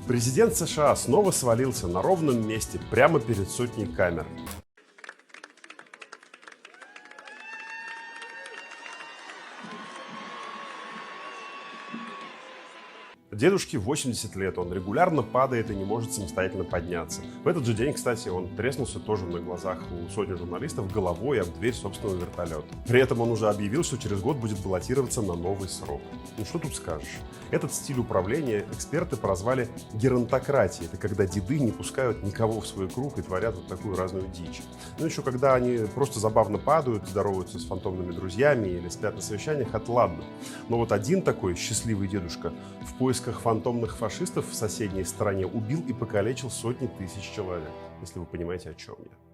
Президент США снова свалился на ровном месте, прямо перед сотней камер. Дедушке 80 лет, он регулярно падает и не может самостоятельно подняться. В этот же день, кстати, он треснулся тоже на глазах у сотни журналистов головой об дверь собственного вертолета. При этом он уже объявил, что через год будет баллотироваться на новый срок. Ну что тут скажешь? Этот стиль управления эксперты прозвали геронтократией. Это когда деды не пускают никого в свой круг и творят вот такую разную дичь. Ну еще когда они просто забавно падают, здороваются с фантомными друзьями или спят на совещаниях, это ладно. Но вот один такой счастливый дедушка в поисках фантомных фашистов в соседней стране убил и покалечил сотни тысяч человек, если вы понимаете, о чем я.